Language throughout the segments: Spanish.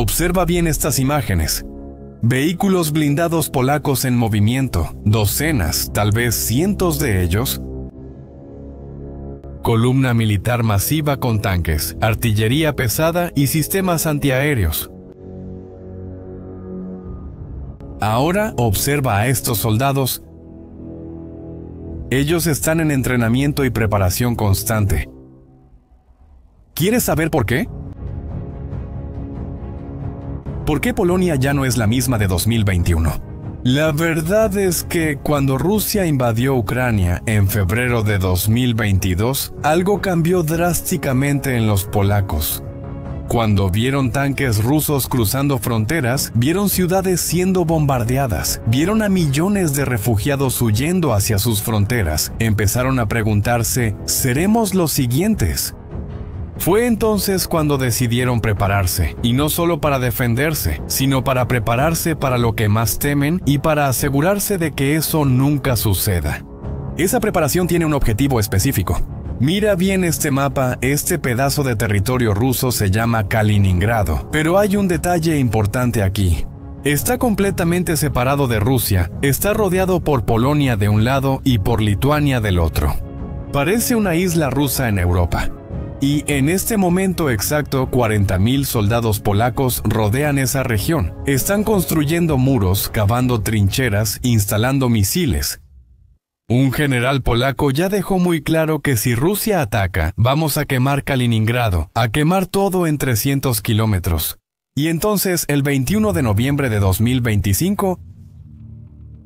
Observa bien estas imágenes. Vehículos blindados polacos en movimiento, docenas, tal vez cientos de ellos. Columna militar masiva con tanques, artillería pesada y sistemas antiaéreos. Ahora observa a estos soldados. Ellos están en entrenamiento y preparación constante. ¿Quieres saber por qué? ¿Por qué Polonia ya no es la misma de 2021? La verdad es que cuando Rusia invadió Ucrania en febrero de 2022, algo cambió drásticamente en los polacos. Cuando vieron tanques rusos cruzando fronteras, vieron ciudades siendo bombardeadas, vieron a millones de refugiados huyendo hacia sus fronteras, empezaron a preguntarse, ¿seremos los siguientes? Fue entonces cuando decidieron prepararse, y no solo para defenderse, sino para prepararse para lo que más temen y para asegurarse de que eso nunca suceda. Esa preparación tiene un objetivo específico. Mira bien este mapa, este pedazo de territorio ruso se llama Kaliningrado, pero hay un detalle importante aquí. Está completamente separado de Rusia, está rodeado por Polonia de un lado y por Lituania del otro. Parece una isla rusa en Europa. Y en este momento exacto, 40.000 soldados polacos rodean esa región. Están construyendo muros, cavando trincheras, instalando misiles. Un general polaco ya dejó muy claro que si Rusia ataca, vamos a quemar Kaliningrado, a quemar todo en 300 kilómetros. Y entonces, el 21 de noviembre de 2025,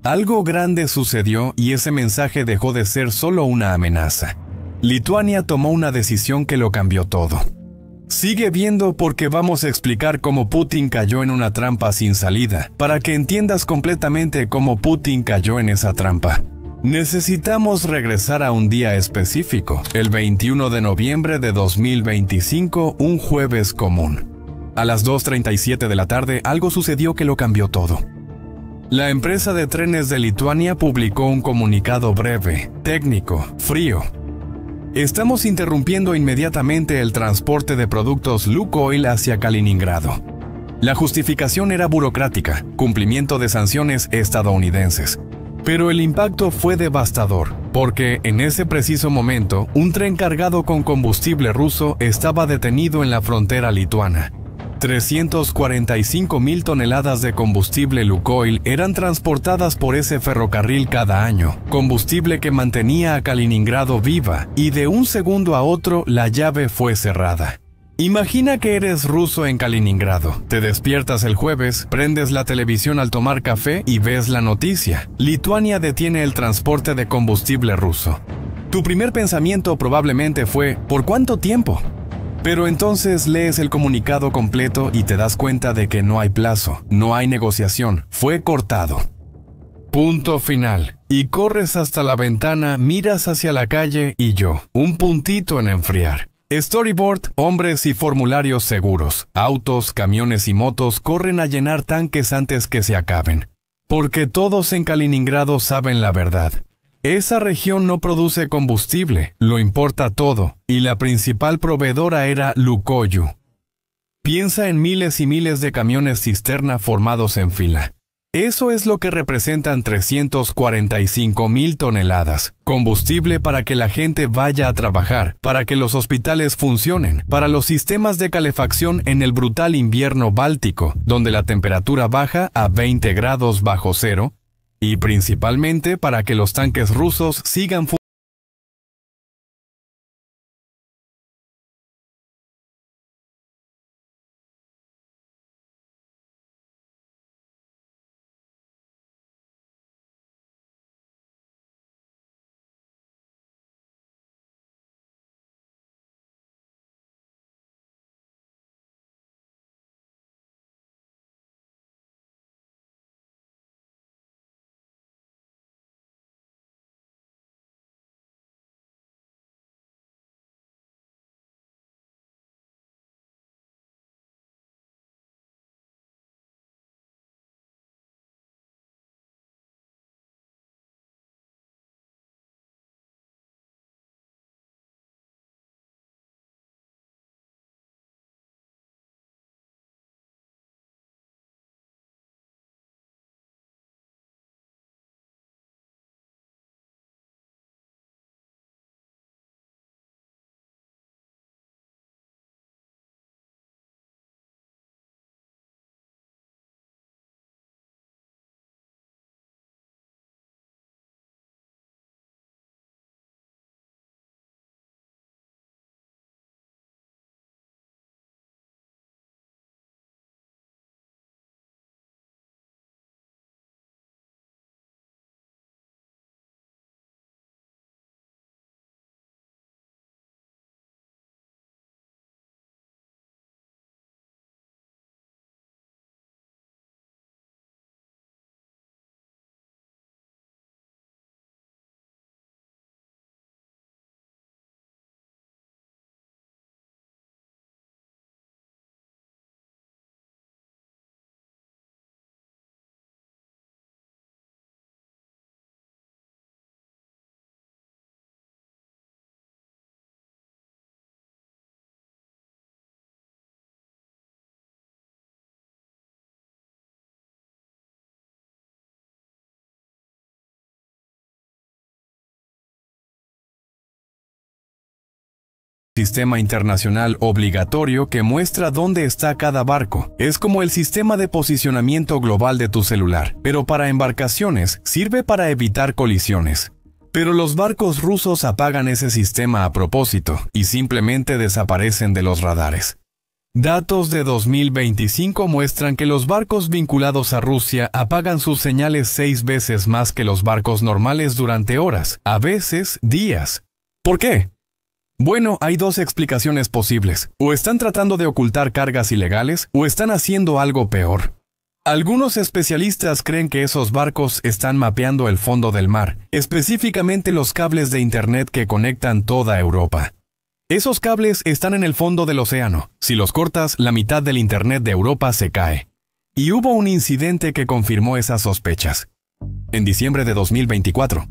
algo grande sucedió y ese mensaje dejó de ser solo una amenaza. Lituania tomó una decisión que lo cambió todo. Sigue viendo porque vamos a explicar cómo Putin cayó en una trampa sin salida, para que entiendas completamente cómo Putin cayó en esa trampa. Necesitamos regresar a un día específico, el 21 de noviembre de 2025, un jueves común. A las 2:37 de la tarde, algo sucedió que lo cambió todo. La empresa de trenes de Lituania publicó un comunicado breve, técnico, frío. Estamos interrumpiendo inmediatamente el transporte de productos Lukoil hacia Kaliningrado. La justificación era burocrática, cumplimiento de sanciones estadounidenses. Pero el impacto fue devastador, porque en ese preciso momento, un tren cargado con combustible ruso estaba detenido en la frontera lituana. 345.000 toneladas de combustible Lukoil eran transportadas por ese ferrocarril cada año, combustible que mantenía a Kaliningrado viva, y de un segundo a otro la llave fue cerrada. Imagina que eres ruso en Kaliningrado, te despiertas el jueves, prendes la televisión al tomar café y ves la noticia. Lituania detiene el transporte de combustible ruso. Tu primer pensamiento probablemente fue, ¿por cuánto tiempo? Pero entonces lees el comunicado completo y te das cuenta de que no hay plazo, no hay negociación, fue cortado. Punto final. Y corres hasta la ventana, miras hacia la calle y yo, un puntito en enfriar. Storyboard, hombres y formularios seguros. Autos, camiones y motos corren a llenar tanques antes que se acaben. Porque todos en Kaliningrado saben la verdad. Esa región no produce combustible, lo importa todo, y la principal proveedora era Lukoil. Piensa en miles y miles de camiones cisterna formados en fila. Eso es lo que representan 345.000 toneladas. Combustible para que la gente vaya a trabajar, para que los hospitales funcionen, para los sistemas de calefacción en el brutal invierno báltico, donde la temperatura baja a 20 grados bajo cero, y principalmente para que los tanques rusos sigan funcionando. sistema internacional obligatorio que muestra dónde está cada barco. Es como el sistema de posicionamiento global de tu celular, pero para embarcaciones sirve para evitar colisiones. Pero los barcos rusos apagan ese sistema a propósito y simplemente desaparecen de los radares. Datos de 2025 muestran que los barcos vinculados a Rusia apagan sus señales 6 veces más que los barcos normales durante horas, a veces días. ¿Por qué? Bueno, hay dos explicaciones posibles. O están tratando de ocultar cargas ilegales, o están haciendo algo peor. Algunos especialistas creen que esos barcos están mapeando el fondo del mar, específicamente los cables de Internet que conectan toda Europa. Esos cables están en el fondo del océano. Si los cortas, la mitad del Internet de Europa se cae. Y hubo un incidente que confirmó esas sospechas. En diciembre de 2024.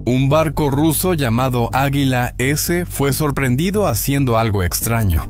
Un barco ruso llamado Águila S fue sorprendido haciendo algo extraño.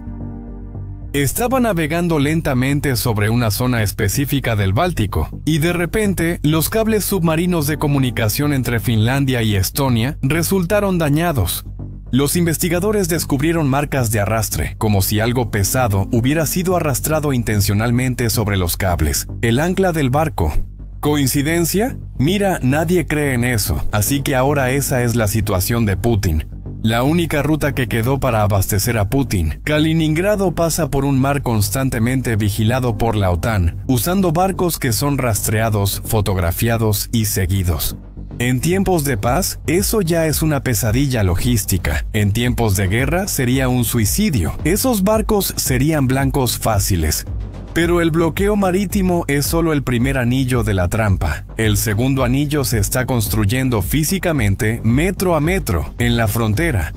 Estaba navegando lentamente sobre una zona específica del Báltico, y de repente los cables submarinos de comunicación entre Finlandia y Estonia resultaron dañados. Los investigadores descubrieron marcas de arrastre, como si algo pesado hubiera sido arrastrado intencionalmente sobre los cables, el ancla del barco. ¿Coincidencia? Mira, nadie cree en eso, así que ahora esa es la situación de Putin. La única ruta que quedó para abastecer a Putin. Kaliningrado pasa por un mar constantemente vigilado por la OTAN, usando barcos que son rastreados, fotografiados y seguidos. En tiempos de paz, eso ya es una pesadilla logística. En tiempos de guerra sería un suicidio. Esos barcos serían blancos fáciles. Pero el bloqueo marítimo es solo el primer anillo de la trampa. El segundo anillo se está construyendo físicamente, metro a metro, en la frontera.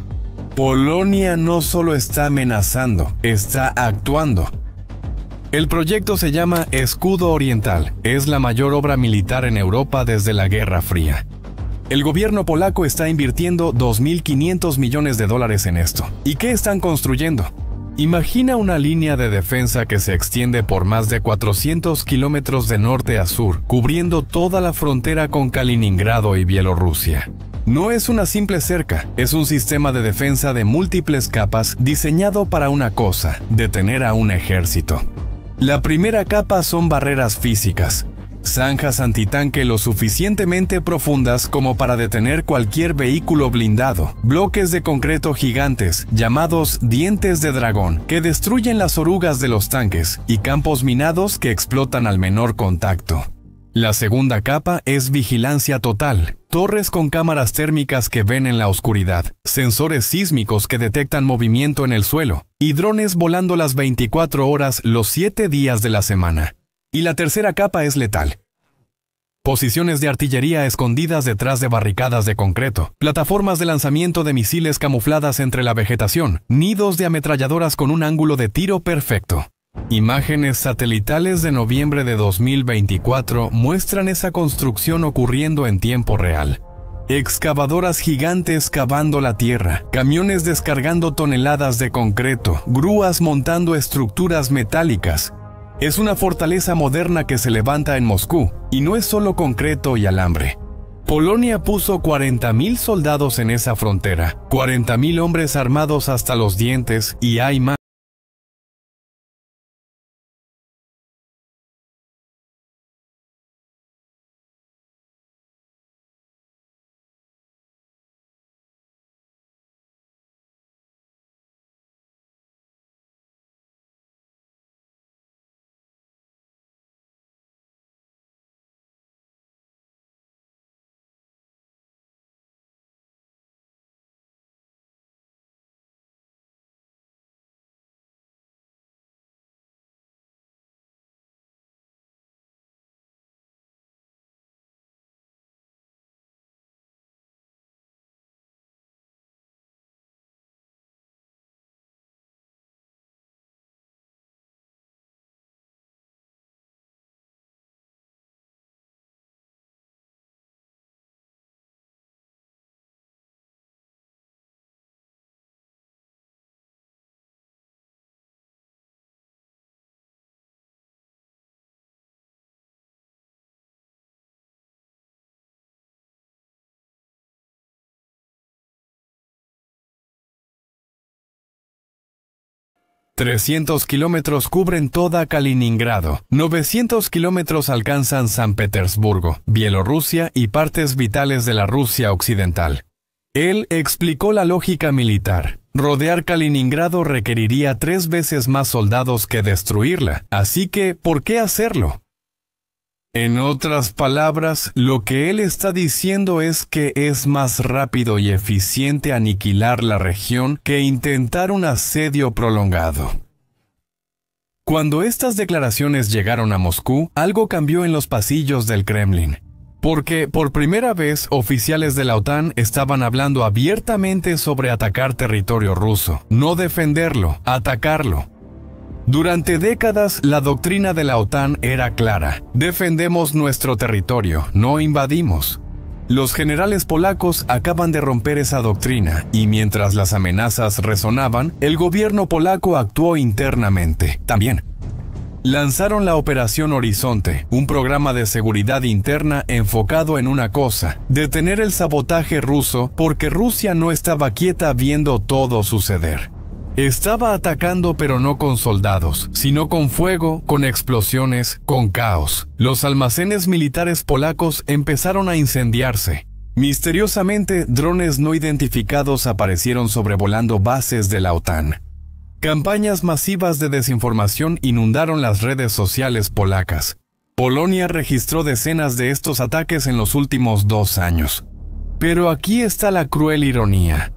Polonia no solo está amenazando, está actuando. El proyecto se llama Escudo Oriental. Es la mayor obra militar en Europa desde la Guerra Fría. El gobierno polaco está invirtiendo $2.500 millones en esto. ¿Y qué están construyendo? Imagina una línea de defensa que se extiende por más de 400 kilómetros de norte a sur, cubriendo toda la frontera con Kaliningrado y Bielorrusia. No es una simple cerca, es un sistema de defensa de múltiples capas diseñado para una cosa: detener a un ejército. La primera capa son barreras físicas. Zanjas antitanque lo suficientemente profundas como para detener cualquier vehículo blindado, bloques de concreto gigantes, llamados dientes de dragón, que destruyen las orugas de los tanques, y campos minados que explotan al menor contacto. La segunda capa es vigilancia total, torres con cámaras térmicas que ven en la oscuridad, sensores sísmicos que detectan movimiento en el suelo, y drones volando las 24 horas los 7 días de la semana. Y la tercera capa es letal. Posiciones de artillería escondidas detrás de barricadas de concreto, plataformas de lanzamiento de misiles camufladas entre la vegetación, nidos de ametralladoras con un ángulo de tiro perfecto. Imágenes satelitales de noviembre de 2024 muestran esa construcción ocurriendo en tiempo real. Excavadoras gigantes cavando la tierra, camiones descargando toneladas de concreto, grúas montando estructuras metálicas. Es una fortaleza moderna que se levanta en Moscú, y no es solo concreto y alambre. Polonia puso 40.000 soldados en esa frontera, 40.000 hombres armados hasta los dientes, y hay más. 300 kilómetros cubren toda Kaliningrado, 900 kilómetros alcanzan San Petersburgo, Bielorrusia y partes vitales de la Rusia occidental. Él explicó la lógica militar. Rodear Kaliningrado requeriría 3 veces más soldados que destruirla, así que, ¿por qué hacerlo? En otras palabras, lo que él está diciendo es que es más rápido y eficiente aniquilar la región que intentar un asedio prolongado. Cuando estas declaraciones llegaron a Moscú, algo cambió en los pasillos del Kremlin. Porque por primera vez oficiales de la OTAN estaban hablando abiertamente sobre atacar territorio ruso, no defenderlo, atacarlo. Durante décadas, la doctrina de la OTAN era clara: defendemos nuestro territorio, no invadimos. Los generales polacos acaban de romper esa doctrina, y mientras las amenazas resonaban, el gobierno polaco actuó internamente, también. Lanzaron la Operación Horizonte, un programa de seguridad interna enfocado en una cosa: detener el sabotaje ruso, porque Rusia no estaba quieta viendo todo suceder. Estaba atacando, pero no con soldados, sino con fuego, con explosiones, con caos. Los almacenes militares polacos empezaron a incendiarse. Misteriosamente, drones no identificados aparecieron sobrevolando bases de la OTAN. Campañas masivas de desinformación inundaron las redes sociales polacas. Polonia registró decenas de estos ataques en los últimos 2 años. Pero aquí está la cruel ironía.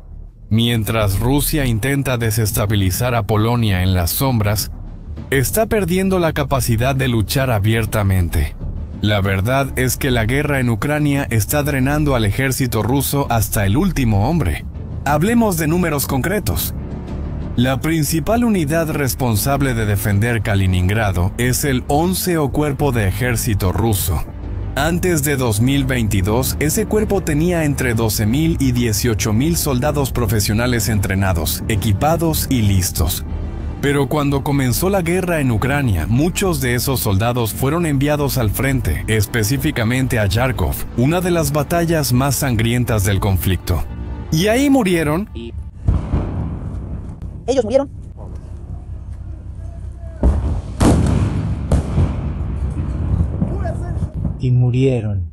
Mientras Rusia intenta desestabilizar a Polonia en las sombras, está perdiendo la capacidad de luchar abiertamente. La verdad es que la guerra en Ucrania está drenando al ejército ruso hasta el último hombre. Hablemos de números concretos. La principal unidad responsable de defender Kaliningrado es el 11º Cuerpo de Ejército ruso. Antes de 2022, ese cuerpo tenía entre 12.000 y 18.000 soldados profesionales entrenados, equipados y listos. Pero cuando comenzó la guerra en Ucrania, muchos de esos soldados fueron enviados al frente, específicamente a Kharkov, una de las batallas más sangrientas del conflicto. Y ahí murieron. Ellos murieron. Y murieron.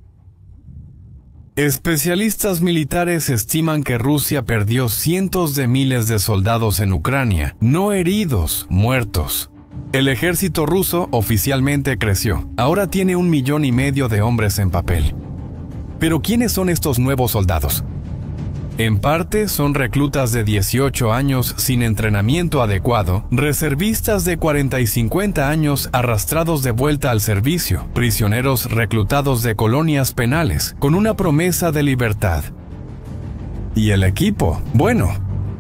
Especialistas militares estiman que Rusia perdió cientos de miles de soldados en Ucrania, no heridos, muertos. El ejército ruso oficialmente creció. Ahora tiene 1,5 millones de hombres en papel. Pero ¿quiénes son estos nuevos soldados? En parte son reclutas de 18 años sin entrenamiento adecuado, reservistas de 40 y 50 años arrastrados de vuelta al servicio, prisioneros reclutados de colonias penales, con una promesa de libertad. ¿Y el equipo? Bueno,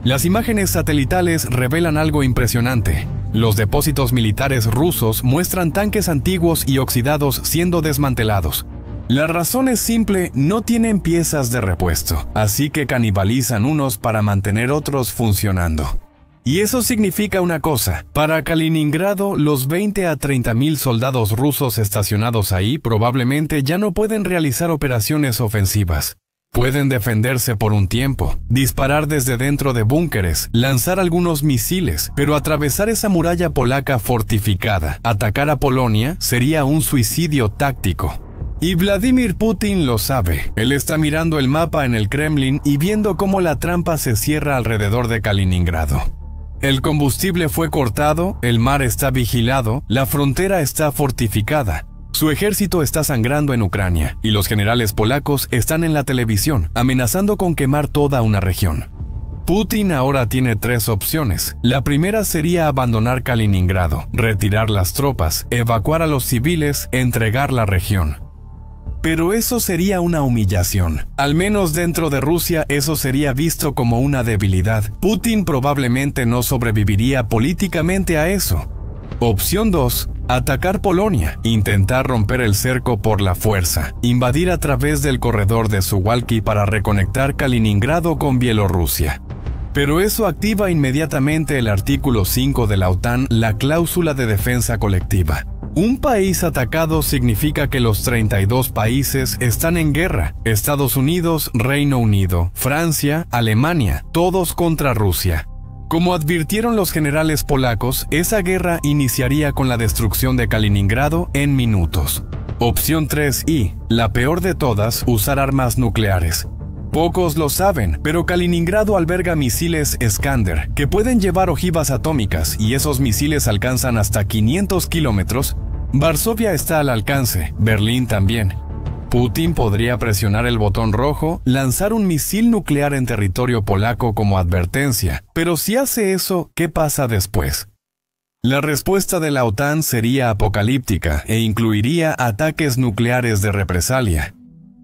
las imágenes satelitales revelan algo impresionante. Los depósitos militares rusos muestran tanques antiguos y oxidados siendo desmantelados. La razón es simple: no tienen piezas de repuesto, así que canibalizan unos para mantener otros funcionando. Y eso significa una cosa: para Kaliningrado, los 20 a 30.000 soldados rusos estacionados ahí probablemente ya no pueden realizar operaciones ofensivas. Pueden defenderse por un tiempo, disparar desde dentro de búnkeres, lanzar algunos misiles, pero atravesar esa muralla polaca fortificada, atacar a Polonia, sería un suicidio táctico. Y Vladimir Putin lo sabe. Él está mirando el mapa en el Kremlin y viendo cómo la trampa se cierra alrededor de Kaliningrado. El combustible fue cortado, el mar está vigilado, la frontera está fortificada. Su ejército está sangrando en Ucrania, y los generales polacos están en la televisión, amenazando con quemar toda una región. Putin ahora tiene 3 opciones. La primera sería abandonar Kaliningrado, retirar las tropas, evacuar a los civiles, entregar la región. Pero eso sería una humillación. Al menos dentro de Rusia eso sería visto como una debilidad. Putin probablemente no sobreviviría políticamente a eso. Opción 2. Atacar Polonia. Intentar romper el cerco por la fuerza. Invadir a través del corredor de Suwalki para reconectar Kaliningrado con Bielorrusia. Pero eso activa inmediatamente el artículo 5 de la OTAN, la cláusula de defensa colectiva. Un país atacado significa que los 32 países están en guerra. Estados Unidos, Reino Unido, Francia, Alemania, todos contra Rusia. Como advirtieron los generales polacos, esa guerra iniciaría con la destrucción de Kaliningrado en minutos. Opción 3 y, la peor de todas, usar armas nucleares. Pocos lo saben, pero Kaliningrado alberga misiles Iskander, que pueden llevar ojivas atómicas, y esos misiles alcanzan hasta 500 kilómetros. Varsovia está al alcance, Berlín también. Putin podría presionar el botón rojo, lanzar un misil nuclear en territorio polaco como advertencia, pero si hace eso, ¿qué pasa después? La respuesta de la OTAN sería apocalíptica e incluiría ataques nucleares de represalia.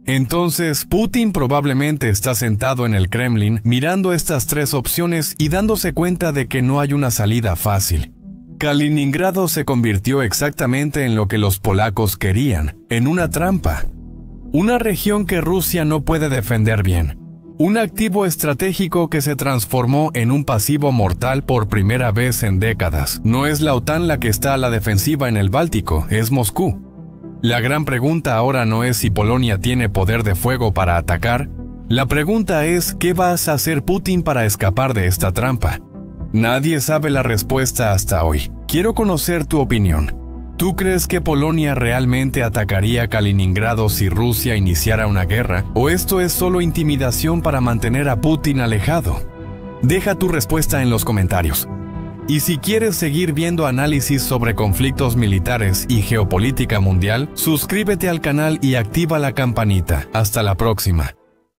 Entonces, Putin probablemente está sentado en el Kremlin mirando estas tres opciones y dándose cuenta de que no hay una salida fácil. Kaliningrado se convirtió exactamente en lo que los polacos querían, en una trampa. Una región que Rusia no puede defender bien. Un activo estratégico que se transformó en un pasivo mortal por primera vez en décadas. No es la OTAN la que está a la defensiva en el Báltico, es Moscú. La gran pregunta ahora no es si Polonia tiene poder de fuego para atacar. La pregunta es, ¿qué va a hacer Putin para escapar de esta trampa? Nadie sabe la respuesta hasta hoy. Quiero conocer tu opinión. ¿Tú crees que Polonia realmente atacaría Kaliningrado si Rusia iniciara una guerra? ¿O esto es solo intimidación para mantener a Putin alejado? Deja tu respuesta en los comentarios. Y si quieres seguir viendo análisis sobre conflictos militares y geopolítica mundial, suscríbete al canal y activa la campanita. Hasta la próxima.